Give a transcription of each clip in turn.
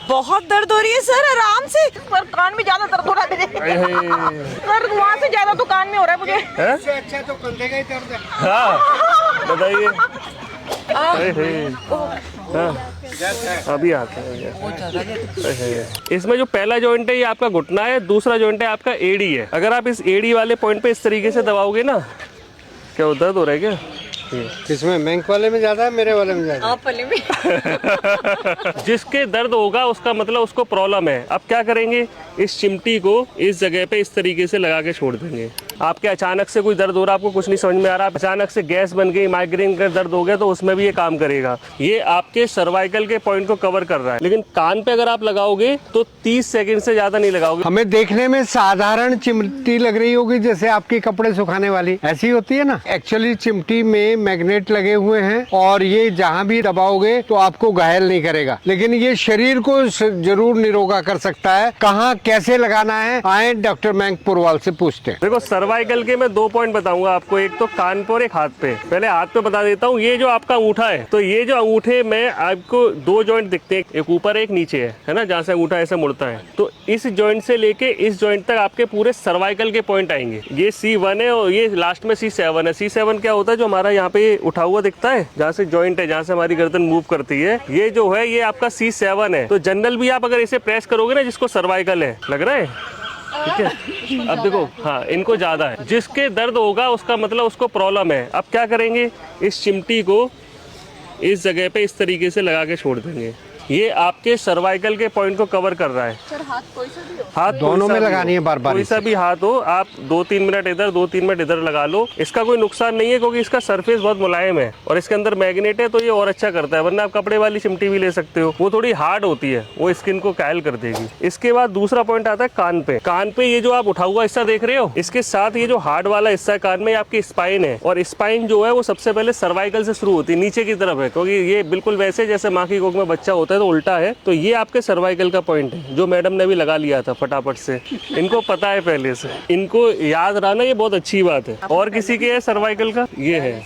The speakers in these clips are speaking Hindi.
बहुत दर्द हो रही है सर, आराम से। पर कान में ज्यादा दर्द हो रहा है मेरे। सर वहाँ से ज्यादा तो कान में हो रहा है मुझे। इससे अच्छा तो कंधे का ही दर्द है। हाँ बताइए। अभी आता है। इसमें जो पहला जॉइंट है ये आपका घुटना है, दूसरा जॉइंट है आपका एड़ी है। अगर आप इस एड़ी वाले पॉइंट पे इस तरीके से दबाओगे ना, क्या दर्द हो रहा है क्या? किसमें, बैंक वाले में ज्यादा है, मेरे वाले में ज्यादा? आप वाले में। जिसके दर्द होगा उसका मतलब उसको प्रॉब्लम है। अब क्या करेंगे, इस चिमटी को इस जगह पे इस तरीके से लगा के छोड़ देंगे। आपके अचानक से कोई दर्द हो रहा है, आपको कुछ नहीं समझ में आ रहा, अचानक से गैस बन गई, माइग्रेन का दर्द हो गया, तो उसमें भी ये काम करेगा। ये आपके सर्वाइकल के पॉइंट को कवर कर रहा है। लेकिन कान पे अगर आप लगाओगे तो 30 सेकंड से ज्यादा नहीं लगाओगे। हमें देखने में साधारण चिमटी लग रही होगी, जैसे आपके कपड़े सुखाने वाली, ऐसी होती है ना। एक्चुअली चिमटी में मैग्नेट लगे हुए हैं और ये जहाँ भी दबाओगे तो आपको घायल नहीं करेगा, लेकिन ये शरीर को जरूर निरोगा कर सकता है। कहाँ कैसे लगाना है, आए डॉक्टर मयंक पुरवाल से पूछते हैं। देखो सर्वाइकल के मैं 2 पॉइंट बताऊंगा आपको, एक तो कान पर, एक हाथ पे। पहले हाथ पे बता देता हूँ। ये जो आपका अंगूठा है, तो ये जो अंगूठे में आपको 2 जॉइंट दिखते हैं, एक ऊपर एक नीचे है ना, जहाँ से अंगूठा ऐसे मुड़ता है। तो इस जॉइंट से लेके इस जॉइंट तक आपके पूरे सर्वाइकल के पॉइंट आएंगे। ये C1 है और ये लास्ट में C7 है। C7 क्या होता है, जो हमारा यहाँ पे उठा हुआ दिखता है, जहाँ से जॉइंट है, जहाँ से हमारी गर्दन मूव करती है, ये जो है ये आपका C7 है। तो जनरल भी आप अगर इसे प्रेस करोगे ना, जिसको सर्वाइकल है, लग रहा है ठीक है। अब देखो, हाँ इनको ज्यादा है। जिसके दर्द होगा उसका मतलब उसको प्रॉब्लम है। अब क्या करेंगे, इस चिमटी को इस जगह पे इस तरीके से लगा के छोड़ देंगे। ये आपके सर्वाइकल के पॉइंट को कवर कर रहा है। सर हाथ कोई सा भी हो? हाथ दोनों में लगानी है, बार बार कोई सा भी हाथ हो, आप 2-3 मिनट इधर 2-3 मिनट इधर लगा लो। इसका कोई नुकसान नहीं है, क्योंकि इसका सरफेस बहुत मुलायम है और इसके अंदर मैग्नेट है, तो ये और अच्छा करता है। वरना आप कपड़े वाली चिमटी भी ले सकते हो, वो थोड़ी हार्ड होती है, वो स्किन को कायल कर देगी। इसके बाद दूसरा पॉइंट आता है कान पे। कान पे ये जो आप उठा हुआ हिस्सा देख रहे हो, इसके साथ ये जो हार्ड वाला हिस्सा है कान में, आपकी स्पाइन है। और स्पाइन जो है वो सबसे पहले सर्वाइकल से शुरू होती है, नीचे की तरफ है, क्योंकि ये बिल्कुल वैसे जैसे माँ की कोख में बच्चा होता है तो उल्टा है। तो ये आपके सर्वाइकल का पॉइंट है, जो मैडम ने भी लगा लिया था फटाफट से। इनको पता है पहले से, इनको याद रहना ये बहुत अच्छी बात है। और किसी के है सर्वाइकल का, ये है।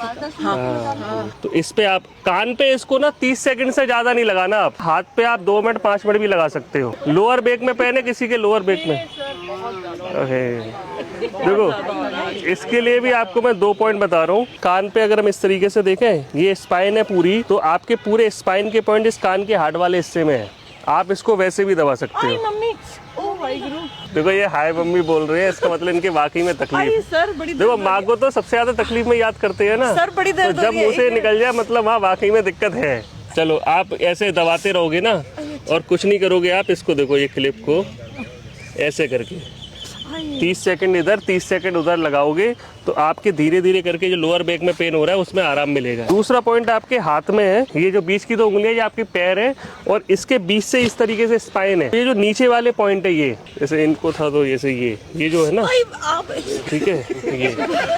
तो इस पे आप कान पे इसको ना 30 सेकंड से ज्यादा नहीं लगाना। आप हाथ पे आप 2 मिनट 5 मिनट भी लगा सकते हो। लोअर बैक में पेन है किसी के, लोअर बैक में देखो, इसके लिए भी आपको मैं 2 पॉइंट बता रहा हूँ। कान पे अगर हम इस तरीके से देखें, ये स्पाइन है पूरी, तो आपके पूरे स्पाइन के पॉइंट इस कान के हार्ड वाले हिस्से में है। आप इसको वैसे भी दबा सकते हो। मम्मी, ओ भाई गुरु। देखो ये हाय मम्मी बोल रहे हैं, इसका मतलब इनके वाकई में तकलीफ। सर बड़ी देखो माँ को तो सबसे ज्यादा तकलीफ में याद करते हैं ना सर, बड़ी दर्द तो जब मुंह से निकल जाए मतलब हाँ वाकई में दिक्कत है। चलो आप ऐसे दबाते रहोगे ना और कुछ नहीं करोगे आप, इसको देखो ये क्लिप को ऐसे करके 30 सेकंड इधर 30 सेकंड उधर लगाओगे तो आपके धीरे धीरे करके जो लोअर बैक में पेन हो रहा है उसमें आराम मिलेगा। दूसरा पॉइंट आपके हाथ में है, ये जो बीच की 2 उंगलियां ये आपके पैर है और इसके बीच से इस तरीके से स्पाइन है। ये जो नीचे वाले पॉइंट है, ये जैसे इनको था तो जैसे ये जो है ना, ठीक है, ये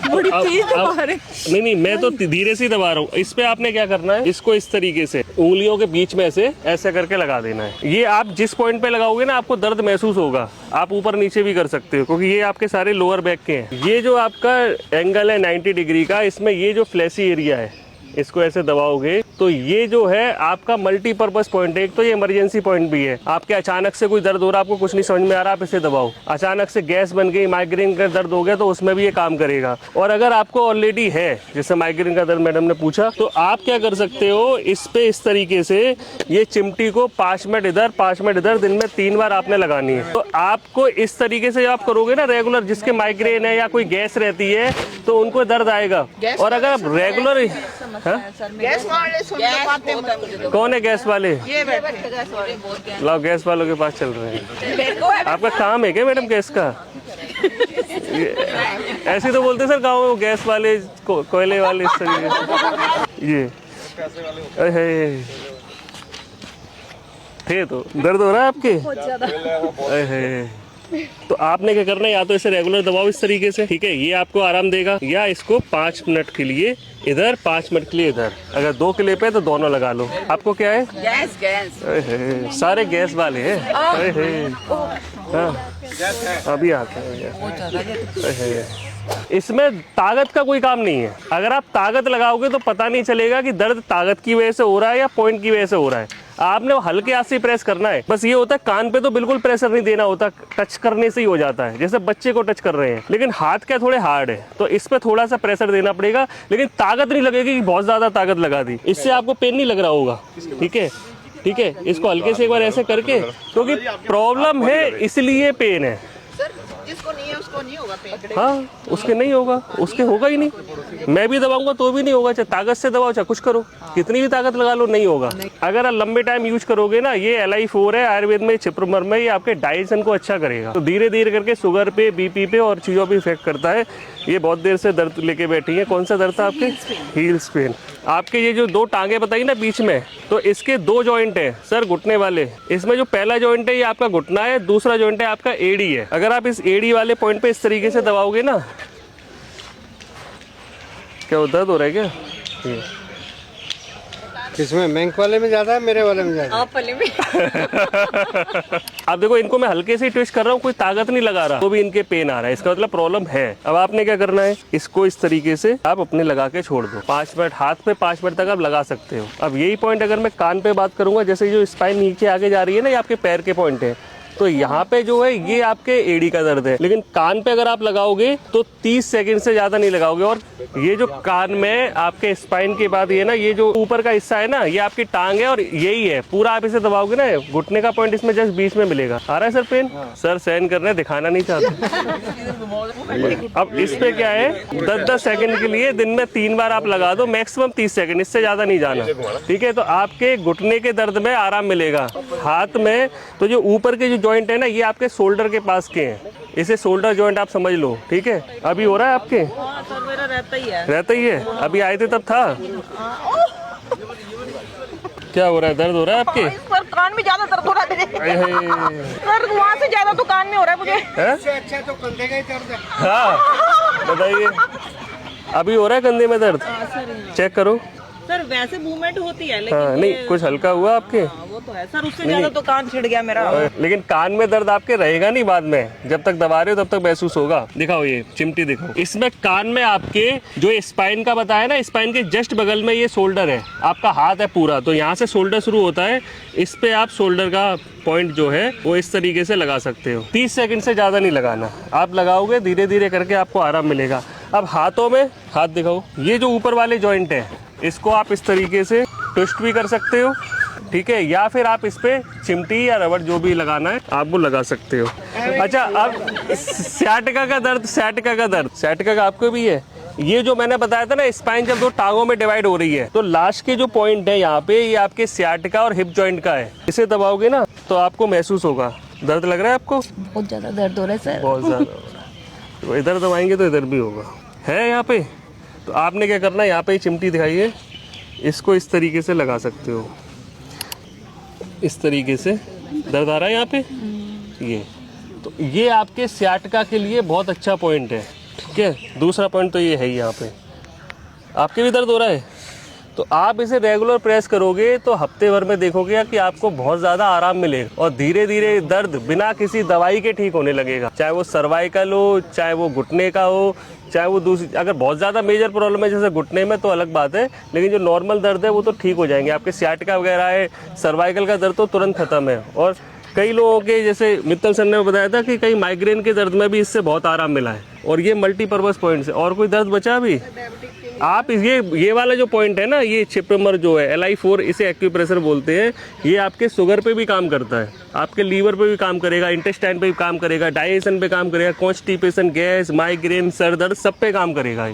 बड़ी तेज दबा रहे। नहीं मैं तो धीरे से दबा रहा हूँ। इस पे आपने क्या करना है, इसको इस तरीके से उंगलियों के बीच में से ऐसे करके लगा देना है। ये आप जिस पॉइंट पे लगाओगे ना आपको दर्द महसूस होगा। आप ऊपर नीचे भी कर सकते हो, क्योंकि ये आपके सारे लोअर बैक के हैं। ये जो आपका एंगल है 90 डिग्री का, इसमें ये जो फ्लैशी एरिया है, इसको ऐसे दबाओगे तो ये जो है आपका मल्टीपर्पज पॉइंट है। एक तो ये इमरजेंसी पॉइंट भी है। आपके अचानक से कोई दर्द हो रहा है, आपको कुछ नहीं समझ में आ रहा, आप इसे दबाओ। अचानक से गैस बन गई, माइग्रेन का दर्द हो गया, तो उसमें भी ये काम करेगा। और अगर आपको ऑलरेडी है, जैसे माइग्रेन का दर्द मैडम ने पूछा, तो आप क्या कर सकते हो, इस पे इस तरीके से ये चिमटी को 5 मिनट इधर 5 मिनट इधर दिन में 3 बार आपने लगानी है। तो आपको इस तरीके से आप करोगे ना रेगुलर, जिसके माइग्रेन है या कोई गैस रहती है तो उनको दर्द आएगा। और अगर आप रेगुलर गैस वाले सुन पाते हैं। कौन है गैस वाले? ये बैठे लाओ गैस वालों के पास चल रहे हैं। आपका काम है क्या मैडम गैस का? ऐसे तो बोलते सर गाँव में गैस वाले, कोयले वाले, इस तरीके से। ये थे तो दर्द हो रहा है आपके? तो आपने क्या करना है, या तो इसे रेगुलर दबाओ इस तरीके से, ठीक है, ये आपको आराम देगा, या इसको 5 मिनट के लिए इधर 5 मिनट के लिए इधर। अगर 2 क्लिप है तो दोनों लगा लो। आपको क्या है? गैस। सारे गैस वाले हैं। अभी आते हैं। इसमें ताकत का कोई काम नहीं है। अगर आप ताकत लगाओगे तो पता नहीं चलेगा कि दर्द ताकत की वजह से हो रहा है या पॉइंट की वजह से हो रहा है। आपने वो हल्के हाथ से प्रेस करना है। बस ये होता है कान पे तो बिल्कुल प्रेशर नहीं देना होता, टच करने से ही हो जाता है, जैसे बच्चे को टच कर रहे हैं। लेकिन हाथ क्या थोड़े हार्ड है, तो इस पे थोड़ा सा प्रेशर देना पड़ेगा, लेकिन ताकत नहीं लगेगी कि बहुत ज्यादा ताकत लगा दी, इससे आपको पेन नहीं लग रहा होगा। ठीक है, ठीक है, इसको हल्के से एक बार ऐसे करके, क्योंकि प्रॉब्लम है इसलिए पेन है। जिसको नहीं है उसको नहीं होगा पेन। हाँ, उसके नहीं होगा, उसके होगा ही नहीं। मैं भी दबाऊंगा तो भी नहीं होगा, चाहे ताकत से दबाओ चाहे कुछ करो, कितनी भी ताकत लगा लो नहीं होगा। अगर आप लंबे टाइम यूज करोगे ना, ये LI4 है आयुर्वेद में, छिप्रमर में, ये आपके डाइजेशन को अच्छा करेगा। तो धीरे धीरे करके शुगर पे, BP पे और चीज़ों पे इफेक्ट करता है। ये बहुत देर से दर्द लेके बैठी है। कौन सा दर्द था आपके? Heels pain. आपके ये जो 2 टांगे बताई ना बीच में, तो इसके 2 जॉइंट है सर घुटने वाले। इसमें जो पहला जॉइंट है ये आपका घुटना है, दूसरा जॉइंट है आपका एडी है। अगर आप इस एडी वाले पॉइंट पे इस तरीके से दबाओगे ना, क्या वो दर्द हो रहा है क्या? ये इसमें बैंक वाले में ज्यादा है, मेरे वाले में ज्यादा है? आप पहले में अब देखो, इनको मैं हल्के से ट्विस्ट कर रहा हूँ, कोई ताकत नहीं लगा रहा, तो भी इनके पेन आ रहा है, इसका मतलब प्रॉब्लम है। अब आपने क्या करना है, इसको इस तरीके से आप अपने लगा के छोड़ दो 5 मिनट, हाथ पे 5 मिनट तक आप लगा सकते हो। अब यही पॉइंट अगर मैं कान पे बात करूंगा, जैसे जो स्पाइन नीचे आगे जा रही है ना, ये आपके पैर के पॉइंट है, तो यहाँ पे जो है ये आपके एडी का दर्द है। लेकिन कान पे अगर आप लगाओगे तो 30 सेकंड से ज्यादा नहीं लगाओगे। और ये जो कान में आपके स्पाइन के बाद ये ना, ये जो ऊपर का हिस्सा है ना, ये आपकी टांग है और यही है पूरा। आप इसे दबाओगे ना, घुटने का पॉइंट इसमें जस्ट बीच में मिलेगा। आ रहा है सर पेन? सर सहन कर रहे हैं, दिखाना नहीं चाहते। अब इस पे क्या है, 10-10 सेकंड के लिए दिन में 3 बार आप लगा दो, मैक्सिमम 30 सेकंड, इससे ज्यादा नहीं जाना। ठीक है, तो आपके घुटने के दर्द में आराम मिलेगा। हाथ में तो जो ऊपर के जो जॉइंट है ना, ये आपके शोल्डर के पास के हैं, इसे शोल्डर जॉइंट आप समझ लो। ठीक है, अभी हो रहा है आपके? हाँ सर, मेरा रहता ही है। रहता ही है, अभी आए थे तब था। क्या हो रहा है, दर्द हो रहा है आपके? पर कान में ज्यादा दर्द हो रहा है मेरे। सर वहाँ से ज्यादा तो कान में हो रहा है मुझे। अच्छा तो कंधे का ही दर्द है। हाँ बताइए, अभी हो रहा है कंधे में दर्द? चेक करो सर, वैसे मूवमेंट होती है लेकिन हाँ, नहीं कुछ हल्का हुआ आपके? वो तो है सर, उससे ज्यादा तो कान छिड़ गया मेरा। लेकिन कान में दर्द आपके रहेगा नहीं बाद में, जब तक दबा रहे हो तब तक महसूस होगा। दिखाओ ये चिमटी दिखाओ, इसमें कान में आपके जो स्पाइन का बताया ना, स्पाइन के जस्ट बगल में ये शोल्डर है, आपका हाथ है पूरा, तो यहाँ से शोल्डर शुरू होता है। इस पे आप शोल्डर का पॉइंट जो है वो इस तरीके से लगा सकते हो। 30 सेकंड से ज्यादा नहीं लगाना, आप लगाओगे धीरे धीरे करके आपको आराम मिलेगा। अब हाथों में हाथ दिखाओ, ये जो ऊपर वाले जॉइंट है इसको आप इस तरीके से ट्विस्ट भी कर सकते हो। ठीक है, या फिर आप इस पे चिमटी या रबड़ जो भी लगाना है आप वो लगा सकते हो। अच्छा, अब सciatica का दर्द, sciatica का आपको भी है। ये जो मैंने बताया था ना, स्पाइन जब 2 टांगों में डिवाइड हो रही है, तो लास्ट के जो पॉइंट है यहाँ पे, ये आपके sciatica और हिप जॉइंट का है। इसे दबाओगे ना तो आपको महसूस होगा। दर्द लग रहा है आपको? बहुत ज्यादा दर्द हो रहा है सर। बहुत ज्यादा हो रहा है। तो इधर दबाएंगे तो इधर भी होगा, है यहाँ पे। तो आपने क्या करना है, यहाँ पे ही चिमटी दिखाइए, इसको इस तरीके से लगा सकते हो, इस तरीके से। दर्द आ रहा है यहाँ पे, ये तो ये आपके sciatica के लिए बहुत अच्छा पॉइंट है। ठीक है, दूसरा पॉइंट तो ये है ही, यहाँ पे आपके भी दर्द हो रहा है, तो आप इसे रेगुलर प्रेस करोगे तो हफ्ते भर में देखोगे कि आपको बहुत ज़्यादा आराम मिलेगा और धीरे धीरे दर्द बिना किसी दवाई के ठीक होने लगेगा। चाहे वो सर्वाइकल हो, चाहे वो घुटने का हो, चाहे वो दूसरी, अगर बहुत ज़्यादा मेजर प्रॉब्लम है जैसे घुटने में तो अलग बात है, लेकिन जो नॉर्मल दर्द है वो तो ठीक हो जाएंगे। आपके sciatica वगैरह है, सर्वाइकल का दर्द तो तुरंत खत्म है। और कई लोगों के, जैसे मित्तल सर ने बताया था कि कई माइग्रेन के दर्द में भी इससे बहुत आराम मिला है। और ये मल्टीपर्पज़ पॉइंट है। और कोई दर्द बचा अभी? आप ये वाला जो पॉइंट है ना, ये छिप्रमर जो है LI4, इसे एक्यूप्रेशर बोलते हैं। ये आपके शुगर पे भी काम करता है, आपके लीवर पे भी काम करेगा, इंटेस्टाइन पे भी काम करेगा, डाइजेशन पे काम करेगा, कॉन्स्टिपेशन, गैस, माइग्रेन, सर दर्द, सब पे काम करेगा।